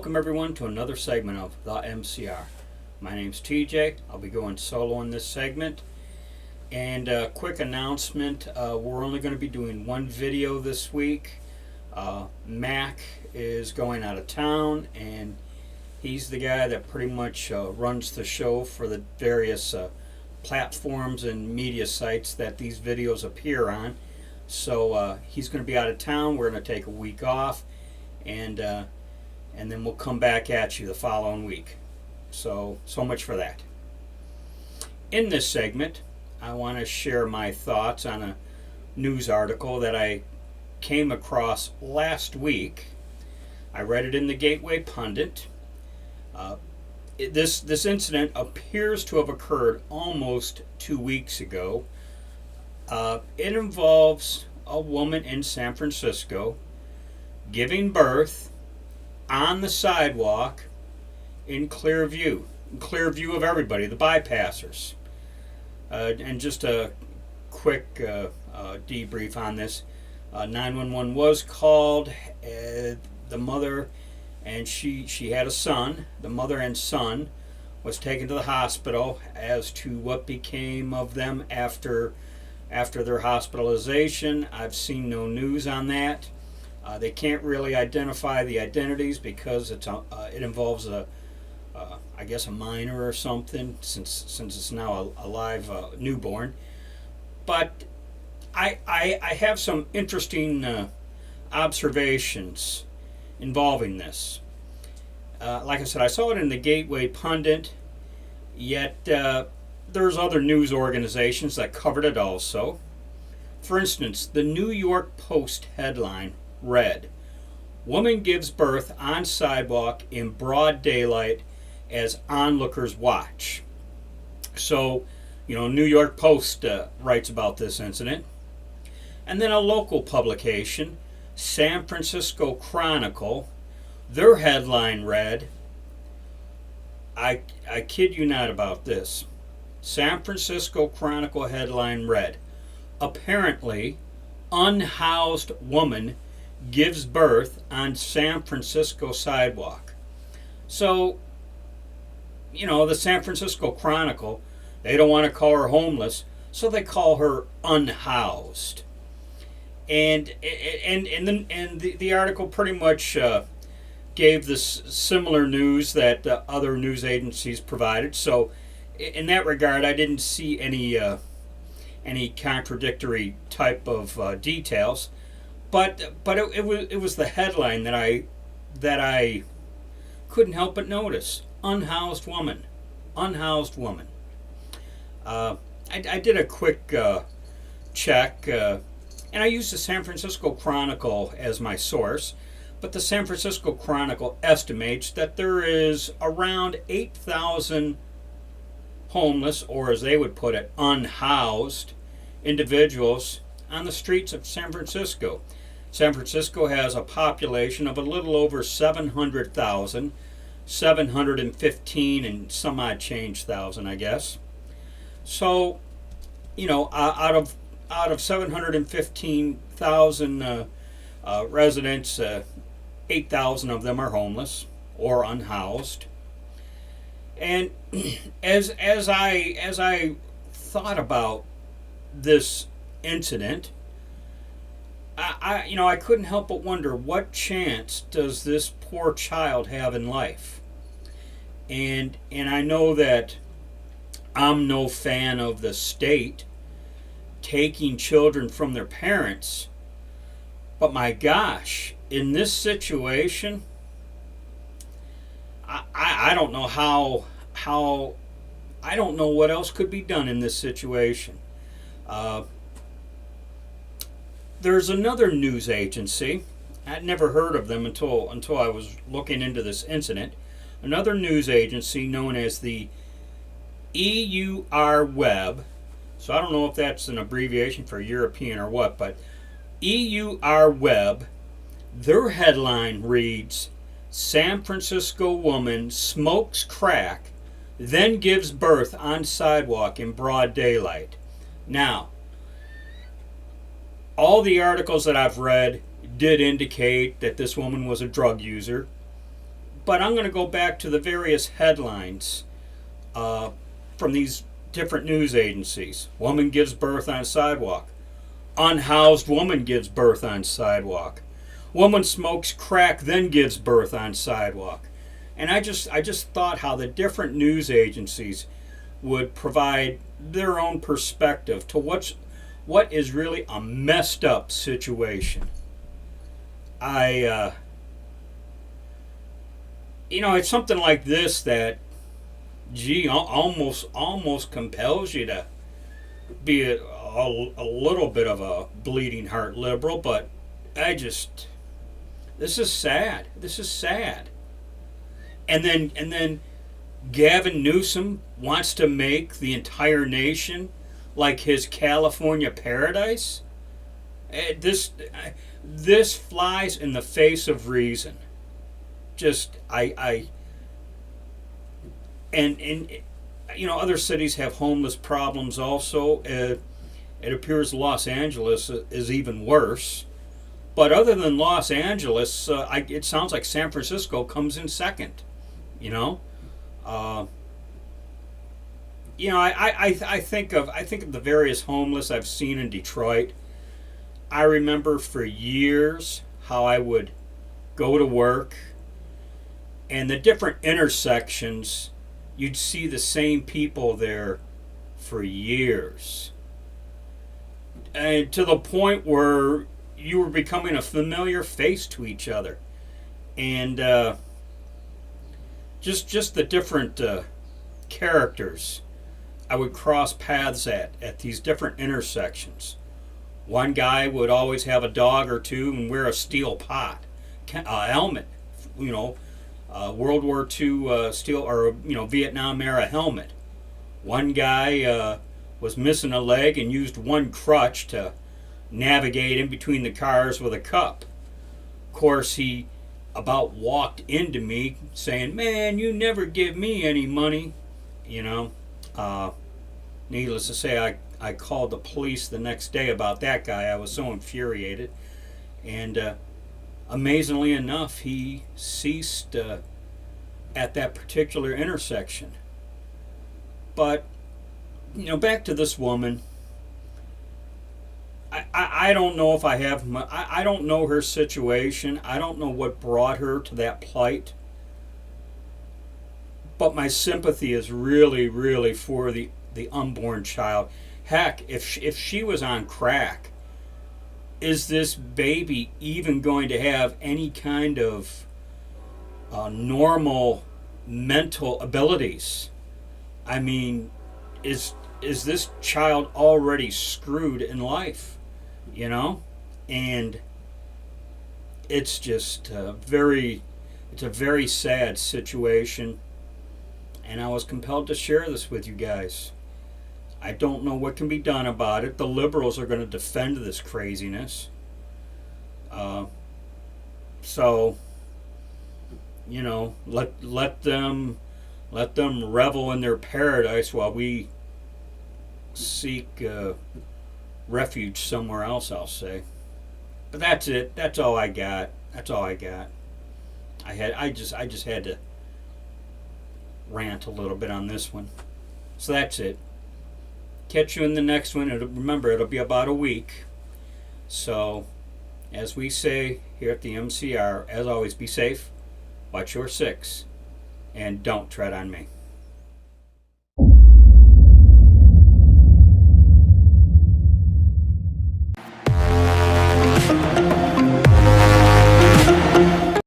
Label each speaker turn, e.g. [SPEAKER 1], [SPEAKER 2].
[SPEAKER 1] welcome everyone to another segment of The MCR. My name's TJ. I'll be going solo in this segment. And a quick announcement, we're only going to be doing one video this week. Mac is going out of town, and he's the guy that pretty much runs the show for the various platforms and media sites that these videos appear on. So he's going to be out of town. We're going to take a week off, and then we'll come back at you the following week. So much for that. In this segment, I want to share my thoughts on a news article that I came across last week. I read it in the Gateway Pundit. This incident appears to have occurred almost 2 weeks ago. It involves a woman in San Francisco giving birth on the sidewalk in clear view of everybody, the bypassers. And just a quick debrief on this. 911 was called. The mother, and she had a son. The mother and son was taken to the hospital. As to what became of them after their hospitalization, I've seen no news on that. They can't really identify the identities because it involves I guess a minor or something, since it's now a live newborn. But I have some interesting observations involving this. Like I said, I saw it in the Gateway Pundit, yet there's other news organizations that covered it also. For instance, the New York Post headline read, "Woman gives birth on sidewalk in broad daylight as onlookers watch." So, New York Post writes about this incident. And then a local publication, San Francisco Chronicle, their headline read, I kid you not about this. San Francisco Chronicle headline read, "Apparently, unhoused woman gives birth on San Francisco sidewalk." So, the San Francisco Chronicle, they don't want to call her homeless, so they call her unhoused. And the article pretty much gave this similar news that other news agencies provided. So, in that regard, I didn't see any contradictory type of details. But it was the headline that I couldn't help but notice. Unhoused woman. I did a quick check, and I used the San Francisco Chronicle as my source, but the San Francisco Chronicle estimates that there is around 8,000 homeless, or as they would put it, unhoused individuals on the streets of San Francisco. San Francisco has a population of a little over 700,000, 715 and some odd change thousand, I guess. So, out of 715,000 residents, 8,000 of them are homeless or unhoused. And as I thought about this incident, I couldn't help but wonder, what chance does this poor child have in life? And I know that I'm no fan of the state taking children from their parents, but my gosh, in this situation, I don't know how I don't know what else could be done in this situation. There's another news agency. I'd never heard of them until I was looking into this incident. Another news agency known as the EUR Web. So I don't know if that's an abbreviation for European or what, but EUR Web, their headline reads, "San Francisco woman smokes crack, then gives birth on sidewalk in broad daylight." Now, all the articles that I've read did indicate that this woman was a drug user, But I'm going to go back to the various headlines from these different news agencies. Woman gives birth on sidewalk. Unhoused woman gives birth on sidewalk. Woman smokes crack, then gives birth on sidewalk. And I just thought how the different news agencies would provide their own perspective to what is really a messed up situation. It's something like this that, almost compels you to be a little bit of a bleeding heart liberal, but this is sad. This is sad. And then Gavin Newsom wants to make the entire nation like his California paradise. This flies in the face of reason. Other cities have homeless problems also. It appears Los Angeles is even worse. But other than Los Angeles, it sounds like San Francisco comes in second. I think of the various homeless I've seen in Detroit. I remember for years how I would go to work, and the different intersections, you'd see the same people there for years. And to the point where you were becoming a familiar face to each other. And just the different characters I would cross paths at these different intersections. One guy would always have a dog or two and wear a steel pot, a helmet, World War II steel or Vietnam era helmet. One guy was missing a leg and used one crutch to navigate in between the cars with a cup. Of course, he about walked into me saying, "Man, you never give me any money." Needless to say, I called the police the next day about that guy. I was so infuriated. And amazingly enough, he ceased at that particular intersection. But, back to this woman. I don't know if I don't know her situation. I don't know what brought her to that plight. But my sympathy is really, really for the unborn child. Heck, if she was on crack, is this baby even going to have any kind of normal mental abilities? I mean, is this child already screwed in life? And it's just it's a very sad situation. And I was compelled to share this with you guys. I don't know what can be done about it. The liberals are going to defend this craziness. So, let them revel in their paradise while we seek refuge somewhere else, I'll say. But that's it. That's all I got. I just had to rant a little bit on this one. So that's it. Catch you in the next one. Remember, it'll be about a week. So, as we say here at the MCR, as always, be safe, watch your six, and don't tread on me.